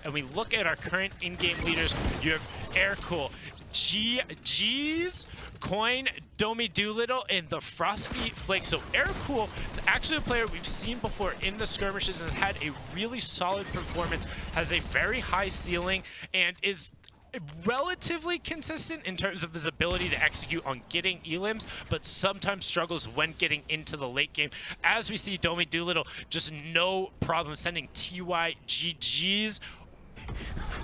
and we look at our current in-game leaders, you have Aircool, G's, Coin, Domi Doolittle, and the Frosty Flake. So Aircool is actually a player we've seen before in the skirmishes and has had a really solid performance, has a very high ceiling, and is relatively consistent in terms of his ability to execute on getting elims, but sometimes struggles when getting into the late game. As we see Domi Doolittle, just no problem sending TYGGs.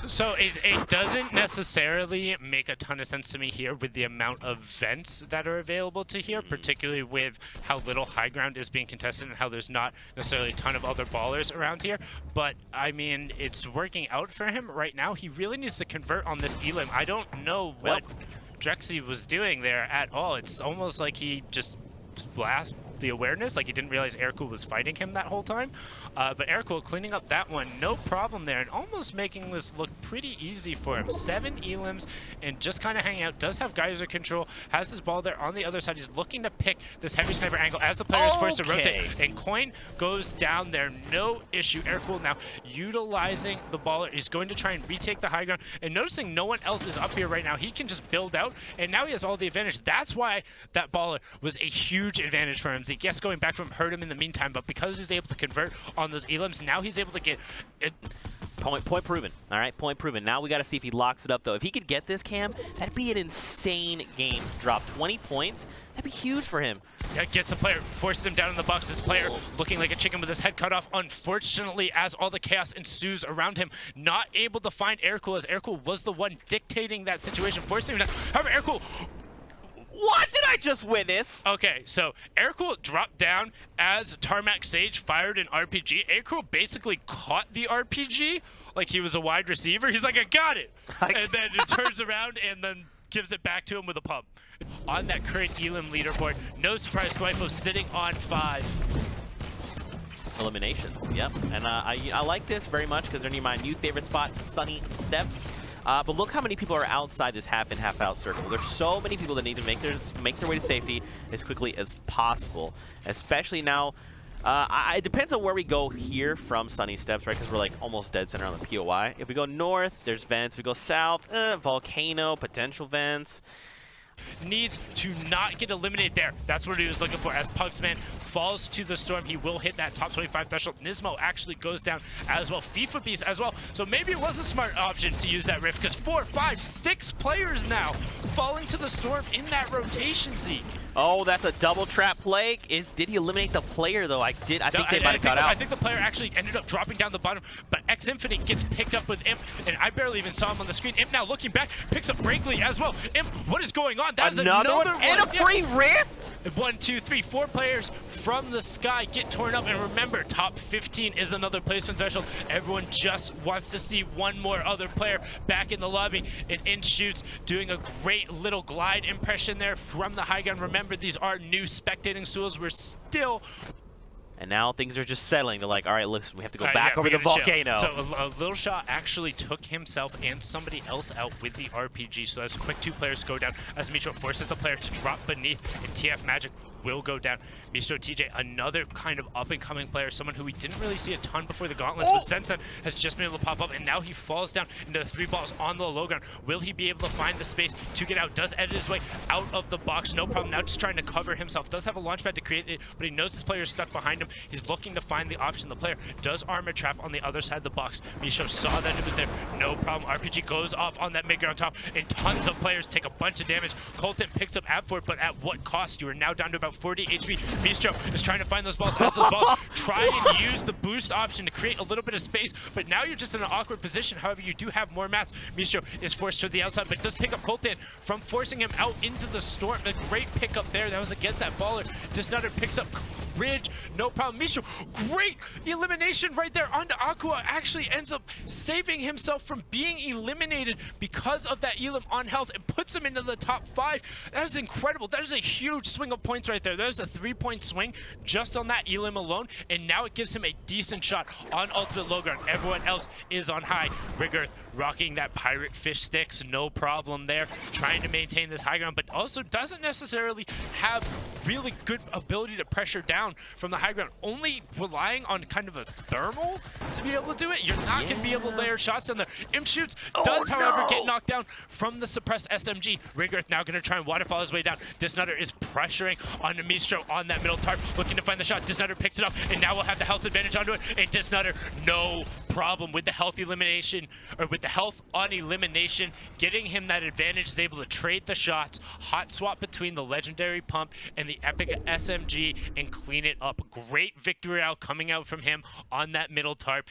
So it doesn't necessarily make a ton of sense to me here with the amount of vents that are available to here, particularly with how little high ground is being contested and how there's not necessarily a ton of other ballers around here. But, I mean, it's working out for him right now. He really needs to convert on this elim. I don't know what Drexy was doing there at all. It's almost like he just blasted the awareness, like he didn't realize Aircool was fighting him that whole time. But Aircool cleaning up that one, no problem there, and almost making this look pretty easy for him. 7 elims and just kind of hanging out. Does have geyser control, has his ball there on the other side. He's looking to pick this heavy sniper angle as the player is forced to rotate, and Coin goes down there, no issue. Aircool now utilizing the baller. He's going to try and retake the high ground, and noticing no one else is up here right now, he can just build out, and now he has all the advantage. That's why that baller was a huge advantage for him. Yes, going back from him hurt him in the meantime, but because he's able to convert on those elims, now he's able to get it. Point proven. All right, point proven. Now we got to see if he locks it up, though. If he could get this, Cam, that'd be an insane game. Drop 20 points. That'd be huge for him. Yeah, gets the player, forces him down in the box. This player looking like a chicken with his head cut off. Unfortunately, as all the chaos ensues around him, not able to find Aircool, as Aircool was the one dictating that situation, forcing him down. However, Aircool... What did I just witness? Okay, so Aircool dropped down as Tarmac Sage fired an RPG. Aircool basically caught the RPG like he was a wide receiver. He's like, I got it! And then it turns around and then gives it back to him with a pump. On that current Elim leaderboard, no surprise, Twifo sitting on 5. Eliminations, yep. And I like this very much because they're near my new favorite spot, Sunny Steps. But look how many people are outside this half in, half out circle. There's so many people that need to make their way to safety as quickly as possible. Especially now, it depends on where we go here from Sunny Steps, right? Because we're like almost dead center on the POI. If we go north, there's vents. If we go south, volcano, potential vents. Needs to not get eliminated there. That's what he was looking for. As Pugsman falls to the storm, he will hit that top 25 threshold. Nismo actually goes down as well. FIFA Beast as well. So maybe it was a smart option to use that rift, because 4, 5, 6 players now falling to the storm in that rotation, Zeke. Oh, that's a double trap play. Did he eliminate the player, though? I think they might have got out. I think the player actually ended up dropping down the bottom, but X Infinite gets picked up with Imp, and I barely even saw him on the screen. Imp now looking back, picks up Brinkley as well. Imp, what is going on? That is another one. And a free rift? 1, 2, 3, 4 players from the sky get torn up, and remember, top 15 is another placement threshold. Everyone just wants to see one more other player back in the lobby, and In shoots, doing a great little glide impression there from the high ground. Remember, these are new spectating stools. We're still... And now things are just settling. They're like, all right, listen, we have to go back over the volcano. So a Little Shot actually took himself and somebody else out with the RPG. So that's quick 2 players go down as Mitro forces the player to drop beneath, and TF Magic will go down. Mistro TJ, another kind of up-and-coming player, someone who we didn't really see a ton before the Gauntlets, but since then has just been able to pop up, and now he falls down into the 3 balls on the low ground. Will he be able to find the space to get out? Does edit his way out of the box, no problem. Now just trying to cover himself. Does have a launch pad to create it, but he knows this player is stuck behind him. He's looking to find the option. The player does armor trap on the other side of the box. Mistro saw that it was there, no problem. RPG goes off on that mid-ground top, and tons of players take a bunch of damage. Colton picks up Abford, but at what cost? You are now down to about 40 HP. Mistro is trying to find those balls as those balls try and use the boost option to create a little bit of space, but now you're just in an awkward position. However, you do have more mats. Mistro is forced to the outside, but does pick up Colton from forcing him out into the storm. A great pickup there. That was against that baller. Disnutter picks up Ridge, no problem. Mistro, great elimination right there onto Aqua. Actually ends up saving himself from being eliminated because of that elim on health and puts him into the top 5. That is incredible. That is a huge swing of points right there. That is a 3-point swing just on that elim alone, and now it gives him a decent shot on ultimate low ground. Everyone else is on high. Riggirth rocking that pirate fish sticks, no problem there. Trying to maintain this high ground, but also doesn't necessarily have really good ability to pressure down from the high ground. Only relying on kind of a thermal to be able to do it. You're not going to be able to layer shots down there. Imp Shoots does, however, get knocked down from the suppressed SMG. Rigorth now going to try and waterfall his way down. Disnutter is pressuring onto Mistro on that middle tarp, looking to find the shot. Disnutter picks it up, and now we'll have the health advantage onto it. And Disnutter, no problem with the health elimination, or with the health on elimination, getting him that advantage, is able to trade the shots, hot swap between the legendary pump and the epic SMG, and clean it up. Great victory out coming out from him on that middle tarp.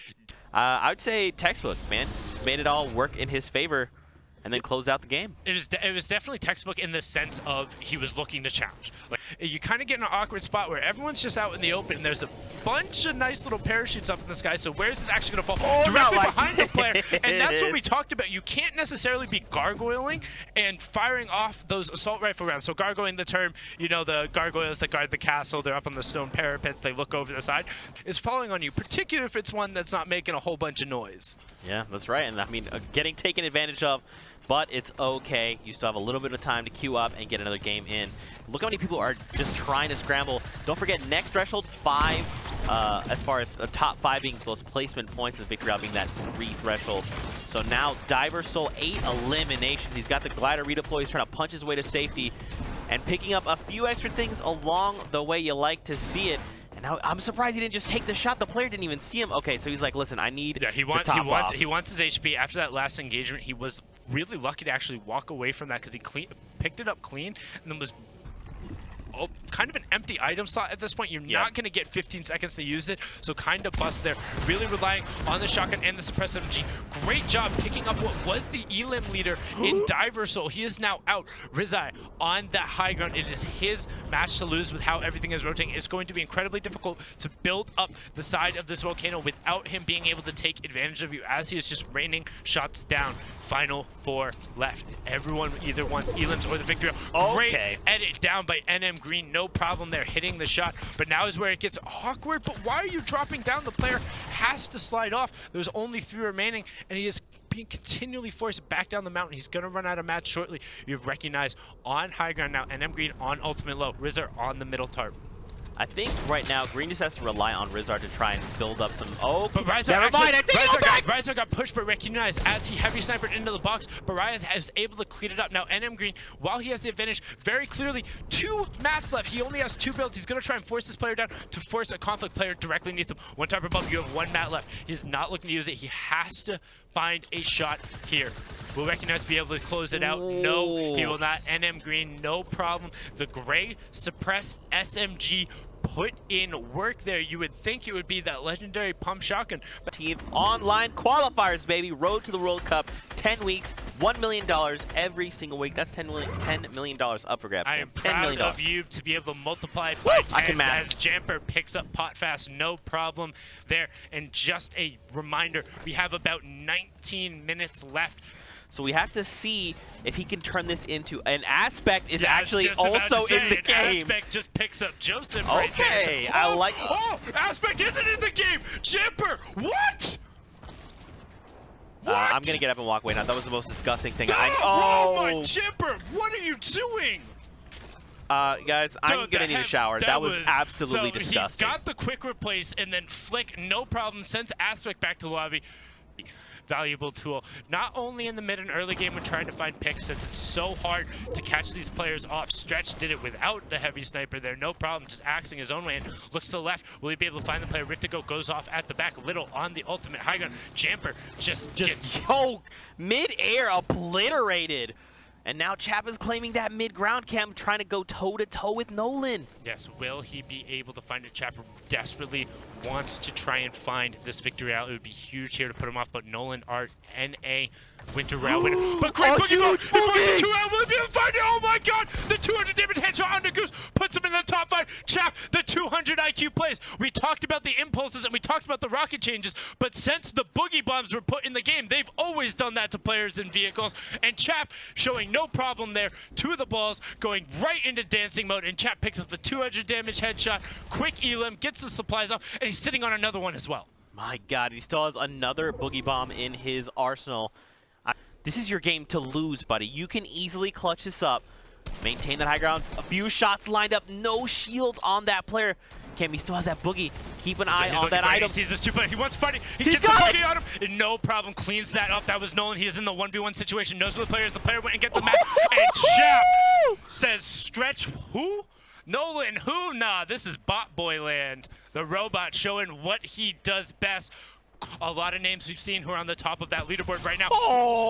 I would say textbook, man. Just made it all work in his favor, and then close out the game. It was definitely textbook in the sense of he was looking to challenge. Like, you kind of get in an awkward spot where everyone's just out in the open, and there's a bunch of nice little parachutes up in the sky, so where's this actually going to fall? Directly behind the player, and that's what we talked about. You can't necessarily be gargoyling and firing off those assault rifle rounds. So gargoyling, the term, you know, the gargoyles that guard the castle, they're up on the stone parapets, they look over the side, is falling on you, particularly if it's one that's not making a whole bunch of noise. Yeah, that's right, and I mean, getting taken advantage of, but it's okay. You still have a little bit of time to queue up and get another game in. Look how many people are just trying to scramble. Don't forget, next threshold, 5, as far as the top 5 being those placement points, and Victory Out being that 3 threshold. So now, Diver Soul, 8 eliminations. He's got the glider redeploy. He's trying to punch his way to safety and picking up a few extra things along the way you like to see it. And now, I'm surprised he didn't just take the shot. The player didn't even see him. Okay, so he's like, listen, I need he wants his HP. After that last engagement, he was really lucky to actually walk away from that because he picked it up clean and then was kind of an empty item slot at this point. You're not going to get 15 seconds to use it, so kind of bust there. Really relying on the shotgun and the suppressed MG. Great job picking up what was the Elim leader in Diver Soul. He is now out. Rizai on that high ground. It is his match to lose with how everything is rotating. It's going to be incredibly difficult to build up the side of this volcano without him being able to take advantage of you, as he is just raining shots down. Final 4 left. Everyone either wants Elims or the victory. Great edit down by NM Green. No problem there hitting the shot. But now is where it gets awkward. But why are you dropping down? The player has to slide off. There's only 3 remaining, and he is being continually forced back down the mountain. He's going to run out of match shortly. You've recognized on high ground now. NM Green on ultimate low. Rizzer on the middle tarp. I think right now, Green just has to rely on Rizard to try and build up some... Oh, but Rizard got pushed but recognized as he heavy snipered into the box. But Ryaz is able to clean it up. Now, NM Green, while he has the advantage, very clearly, 2 mats left. He only has 2 builds. He's going to try and force this player down to force a conflict player directly underneath him. 1 tarp above, you have 1 mat left. He's not looking to use it. He has to find a shot here. Will recognize to be able to close it out. No, he will not. NM Green, no problem. The gray suppressed SMG put in work there. You would think it would be that legendary pump shotgun. But team online qualifiers, baby. Road to the World Cup. 10 weeks, $1 million every single week. That's $10 million up for grabs. I am proud of you to be able to multiply it by 10 as Jamper picks up pot fast. No problem there. And just a reminder, we have about 19 minutes left. So we have to see if he can turn this into an Aspect is actually also in the game. Aspect just picks up Joseph right there. Okay, I like... Oh, Aspect isn't in the game! Jamper, what? I'm going to get up and walk away now. That was the most disgusting thing. Oh my Jamper, what are you doing? Guys, I'm going to need a shower. That was absolutely disgusting. He got the quick replace and then flick, no problem, sends Aspect back to the lobby. Valuable tool, not only in the mid and early game when trying to find picks, since it's so hard to catch these players off. Stretch did it without the heavy sniper there, no problem, just axing his own way in. Looks to the left, will he be able to find the player? Riftigo goes off at the back, Little on the ultimate high ground. Jamper just gets mid-air obliterated. And now Chap is claiming that mid-ground camp, trying to go toe-to-toe with Nolan. Yes, will he be able to find it? Chap desperately wants to try and find this victory out. It would be huge here to put him off, but Nolan, our NA Winter Rail winner. But great boogie bomb! He finds the 2 out, will he be able to find it? Oh my god! The 200 damage headshot on the Goose puts him in the top 5. Chap, the 200 IQ plays. We talked about the impulses and we talked about the rocket changes, but since the boogie bombs were put in the game, they've always done that to players in vehicles. And Chap showing no problem there. 2 of the balls going right into dancing mode, and Chap picks up the 200 damage headshot. Quick Elim, gets the supplies off, and he's sitting on another one as well. My god, he still has another boogie bomb in his arsenal. This is your game to lose, buddy. You can easily clutch this up. Maintain that high ground. A few shots lined up. No shield on that player. Cammy still has that boogie. Keep an eye on that item. He sees this 2-player. He wants fighting. He gets the boogie on him. And no problem. Cleans that up. That was Nolan. He's in the 1v1 situation. Knows where the player is. The player went and gets the match. And Chap says, stretch who? Nolan, who? Nah, this is Bot Boy land. The robot showing what he does best. A lot of names we've seen who are on the top of that leaderboard right now.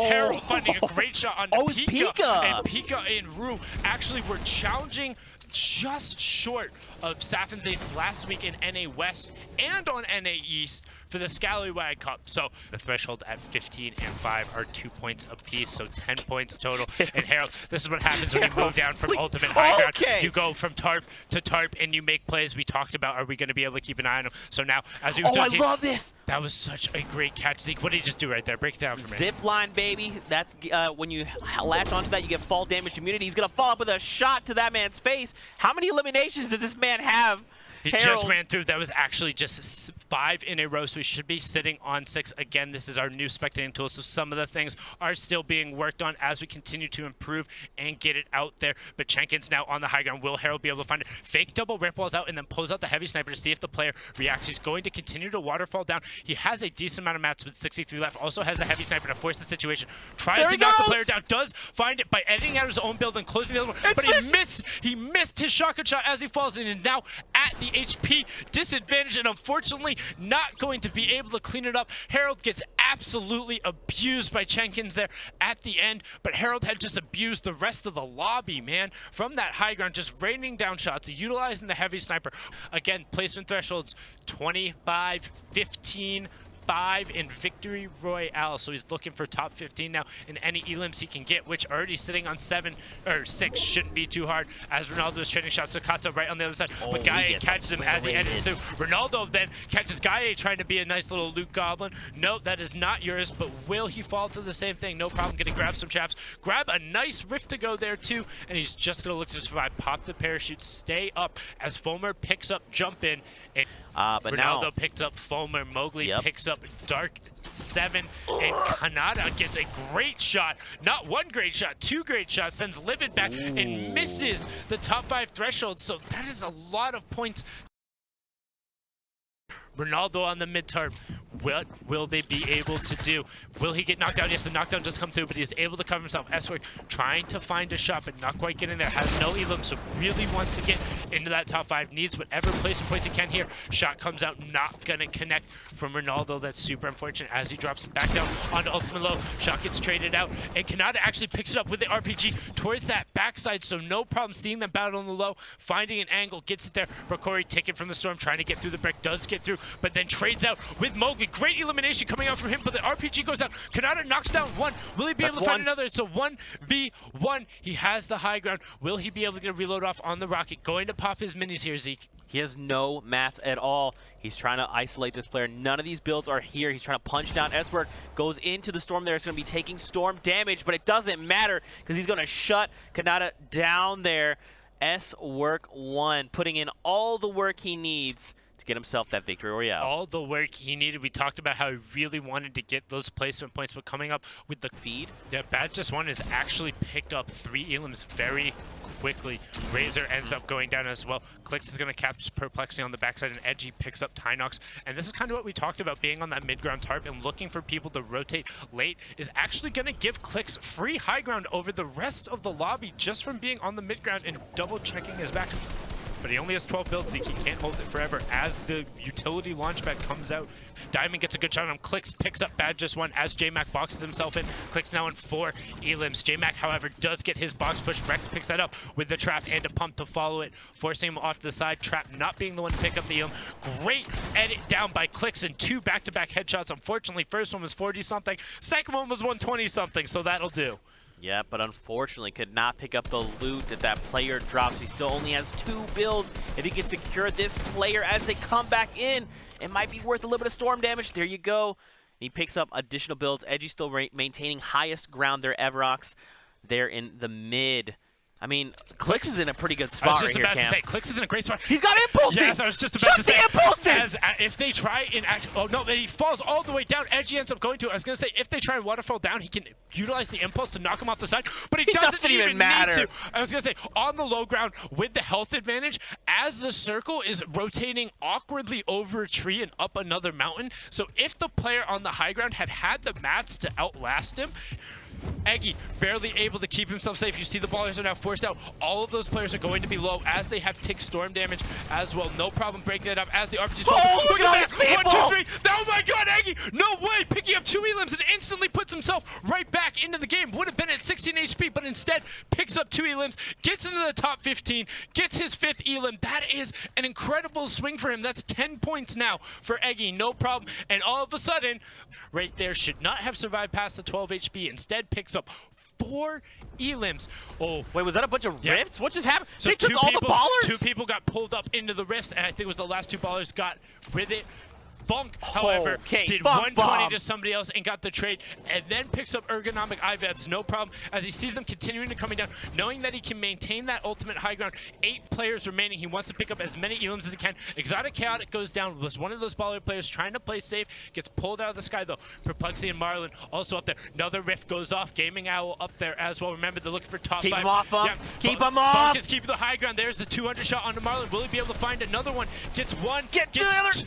Harold finding a great shot on Pika. And Pika and Rue actually were challenging just short of Safin's 8th last week in NA West and on NA East for the Scallywag Cup. So the threshold at 15 and 5 are 2 points apiece, so 10 points total. And Harold, this is what happens when you move down from ultimate high ground. You go from tarp to tarp and you make plays. We talked about, are we going to be able to keep an eye on him? So now, as we I love this. That was such a great catch, Zeke. What did he just do right there? Break it down for me. Zip line, baby. That's when you latch onto that, you get fall damage immunity. He's going to follow up with a shot to that man's face. How many eliminations does this man have? He just ran through. That was actually just 5 in a row, so we should be sitting on 6. Again, this is our new spectating tool, so some of the things are still being worked on as we continue to improve and get it out there. But Chenkin's now on the high ground. Will Harold be able to find it? Fake double rip walls out and then pulls out the heavy sniper to see if the player reacts. He's going to continue to waterfall down. He has a decent amount of mats with 63 left. Also has a heavy sniper to force the situation. Tries to knock the player down. Does find it by editing out his own build and closing the other one. But he missed. He missed his shotgun shot as he falls in, and now at the HP disadvantage, and unfortunately not going to be able to clean it up. Harold gets absolutely abused by Chenkins there at the end, but Harold had just abused the rest of the lobby, man, from that high ground, just raining down shots, utilizing the heavy sniper. Again, placement thresholds 25, 15, 5 in Victory Royale, so he's looking for top 15 now in any elims he can get, which already sitting on 7 or 6 shouldn't be too hard as Ronaldo is trading shots. Sakata right on the other side, but Gaia catches him as he edits through. Ronaldo then catches Gaia trying to be a nice little loot goblin. No, that is not yours, but will he fall to the same thing? No problem. Gonna grab some chaps, grab a nice rift to go there too, and he's just gonna look to survive. Pop the parachute, stay up as Foamer picks up jump in, and but Ronaldo picks up Foamer, Mowgli picks up Dark 7, and Kanata gets a great shot. Not one great shot, 2 great shots, sends Livid back and misses the top 5 threshold. So that is a lot of points. Ronaldo on the mid-tarp. What will they be able to do? Will he get knocked out? Yes, the knockdown does come through, but he is able to cover himself. S-Work trying to find a shot, but not quite getting there. Has no elim, so really wants to get into that top 5. Needs whatever placement points he can here. Shot comes out, not going to connect from Ronaldo. That's super unfortunate as he drops it back down onto ultimate low. Shot gets traded out, and Kanata actually picks it up with the RPG towards that backside, so no problem seeing them battle on the low. Finding an angle, gets it there. Rokori taken from the storm, trying to get through the brick, does get through, but then trades out with Mowgli. Great elimination coming out from him, but the RPG goes down. Kanata knocks down 1. Will he be able to find another? It's a 1v1. He has the high ground. Will he be able to get a reload off on the rocket? Going to pop his minis here, Zeke. He has no mats at all. He's trying to isolate this player. None of these builds are here. He's trying to punch down. S-Work goes into the storm there. It's going to be taking storm damage, but it doesn't matter because he's going to shut Kanata down there. S-Work 1, putting in all the work he needs get himself that Victory Royale. All the work he needed. We talked about how he really wanted to get those placement points, but coming up with the feed, Bad Just One has actually picked up 3 elims very quickly. Razor ends up going down as well. Clicks is going to catch Perplexity on the backside, and Edgy picks up Tynox. And this is kind of what we talked about, being on that mid-ground tarp and looking for people to rotate late is actually going to give Clicks free high ground over the rest of the lobby just from being on the mid-ground and double-checking his back. But he only has 12 builds, Zeke. He can't hold it forever as the utility launchpad comes out. Diamond gets a good shot on him. Clicks picks up Bad Just One as J-Mac boxes himself in. Clicks now in 4 elims. J-Mac, however, does get his box push. Rex picks that up with the trap and a pump to follow it, forcing him off to the side. Trap not being the one to pick up the elim. Great edit down by Clicks and 2 back-to-back headshots. Unfortunately, first one was 40-something. Second one was 120-something, so that'll do. Yeah, but unfortunately could not pick up the loot that player drops. He still only has 2 builds. If he can secure this player as they come back in, it might be worth a little bit of storm damage. There you go. He picks up additional builds. Edgy still maintaining highest ground there, Everox. There in the mid. I mean, Clix is in a pretty good I spot was right just here, about to Cam. say, Clix is in a great spot. He's got impulses! Yes, I was just about to say. Shut the impulses! If they try and oh no, he falls all the way down. Edgy ends up going to it. I was going to say, if they try and waterfall down, he can utilize the impulse to knock him off the side, but he doesn't even matter. Need to. I was going to say, on the low ground with the health advantage, as the circle is rotating awkwardly over a tree and up another mountain, so if the player on the high ground had the mats to outlast him, Eggy barely able to keep himself safe. You see the ballers are now forced out. All of those players are going to be low as they have tick storm damage as well. No problem breaking that up as the RPGs fall. Oh, look at that! 1, 2, 3. Oh my god, Eggy! No way! Picking up 2 elims and instantly puts himself right back into the game. Would have been at 16 HP, but instead picks up 2 elims, gets into the top 15, gets his 5th elim. That is an incredible swing for him. That's 10 points now for Eggy. No problem. And all of a sudden, right there, should not have survived past the 12 HP. Instead, picks up 4 elims. Oh, wait, was that a bunch of rifts? What just happened? So they took all the ballers? 2 people got pulled up into the rifts, and I think it was the last 2 ballers got with it. Funk, however, did 120 to somebody else and got the trade, and then picks up ergonomic IVEBs, no problem, as he sees them continuing to coming down, knowing that he can maintain that ultimate high ground. 8 players remaining. He wants to pick up as many elims as he can. Exotic Chaotic goes down, was one of those baller players trying to play safe, gets pulled out of the sky though. Perplexity and Marlin also up there. Another rift goes off. Gaming Owl up there as well. Remember, they're looking for top 5. Keep him off, Funk. Yeah. Keep him off. Funk is keeping the high ground. There's the 200 shot onto Marlin. Will he be able to find another one? Gets 1, gets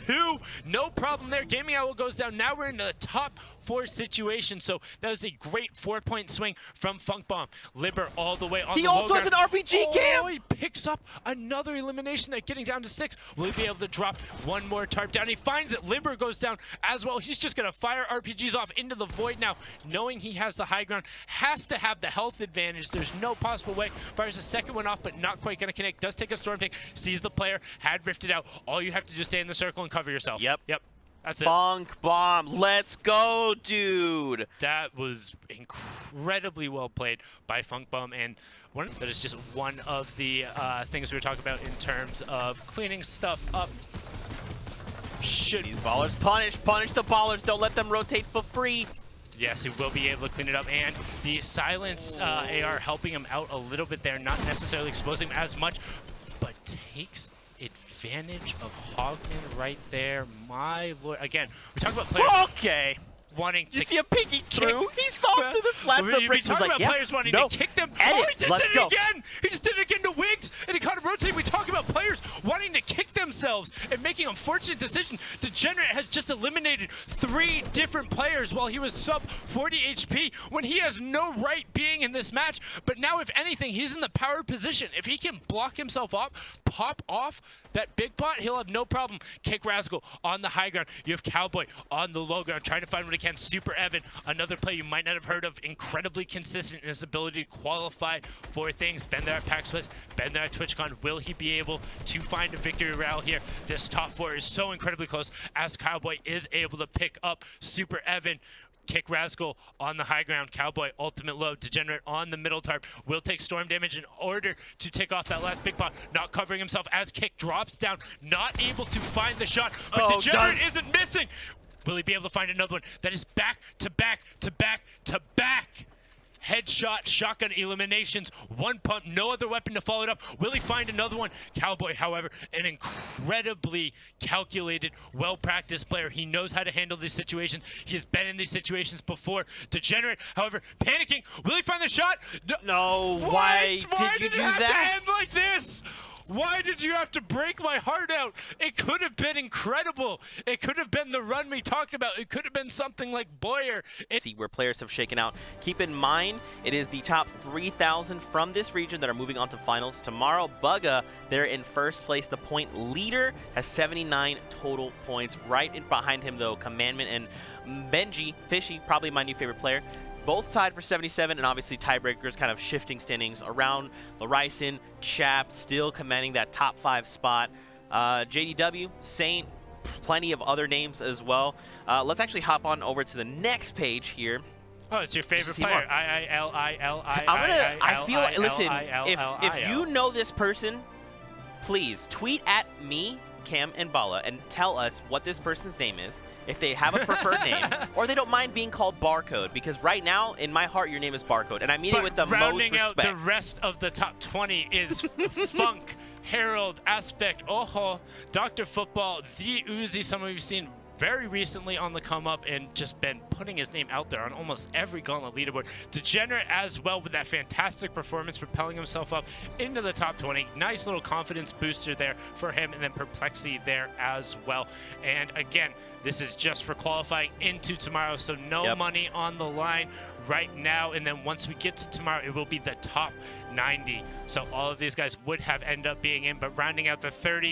2. No problem there. Gaming Owl goes down. Now we're in the top 4 situation, so that was a great 4-point swing from Funk Bomb. Liber all the way on the He also has an RPG, Cam! Oh, he picks up another elimination there, getting down to 6. Will he be able to drop one more tarp down? He finds it. Liber goes down as well. He's just going to fire RPGs off into the void now, knowing he has the high ground. Has to have the health advantage. There's no possible way. Fires a second one off, but not quite going to connect. Does take a storm tank. Sees the player. Had rifted out. All you have to do is stay in the circle and cover yourself. Yep. That's it. Funk Bomb, let's go, dude. That was incredibly well played by Funk Bomb, and that is just one of the things we were talking about in terms of cleaning stuff up. These ballers punish the ballers. Don't let them rotate for free. Yes, he will be able to clean it up, and the silenced AR helping him out a little bit there, not necessarily exposing him as much, but takes advantage of Hogman right there. My lord. Again, we're talking about players wanting to... You see him peeking through? He saw through the slap. The break was like, players wanting to kick them. Oh, he just did it again! He just did it again to Wiggs, and he kind of rotated. We talk about players wanting to kick themselves and making unfortunate decisions. Degenerate has just eliminated 3 different players while he was sub 40 HP when he has no right being in this match. But now, if anything, he's in the power position. If he can block himself up, pop off that big pot, he'll have no problem. Kick Rascal on the high ground. You have Cowboy on the low ground, trying to find what he can. Super Evan, another player you might not have heard of, incredibly consistent in his ability to qualify for things. Been there at PAX West, been there at TwitchCon. Will he be able to find a victory royale here? This top 4 is so incredibly close as Cowboy is able to pick up Super Evan. Kick Rascal on the high ground. Cowboy, ultimate low. Degenerate on the middle tarp. Will take storm damage in order to take off that last big pot. Not covering himself as Kick drops down. Not able to find the shot, but Degenerate isn't missing. Will he be able to find another one that is back to back to back to back? Headshot, shotgun eliminations, 1 pump, no other weapon to follow it up. Will he find another one? Cowboy, however, an incredibly calculated, well-practiced player. He knows how to handle these situations. He has been in these situations before. Degenerate, however, panicking. Will he find the shot? No, why did you do that? Why did it have to end like this? Why did you have to break my heart out? It could have been incredible. It could have been the run we talked about. It could have been something like Boyer. See where players have shaken out. Keep in mind, it is the top 3,000 from this region that are moving on to finals. Tomorrow, Bugga, they're in first place. The point leader has 79 total points. Right in behind him, though, Commandment and Benji, Fishy, probably my new favorite player. Both tied for 77, and obviously tiebreakers kind of shifting standings around Larison, Chap, still commanding that top 5 spot. JDW, Saint, plenty of other names as well. Let's actually hop on over to the next page here. Oh, it's your favorite player. I feel, listen, if you know this person, please tweet at me Cam and Bala and tell us what this person's name is, if they have a preferred name, or they don't mind being called Barcode, because right now, in my heart, your name is Barcode, and I mean it with the most rounding respect. out the rest of the top 20 is Funk, Harold, Aspect, Oho, Dr. Football, The Uzi, someone we've seen very recently on the come up and just been putting his name out there on almost every Gauntlet leaderboard. Degenerate as well with that fantastic performance, propelling himself up into the top 20. Nice little confidence booster there for him, and then Perplexity there as well. And again, this is just for qualifying into tomorrow, so no money on the line right now. And then once we get to tomorrow, it will be the top 90. So all of these guys would have ended up being in, but rounding out the 30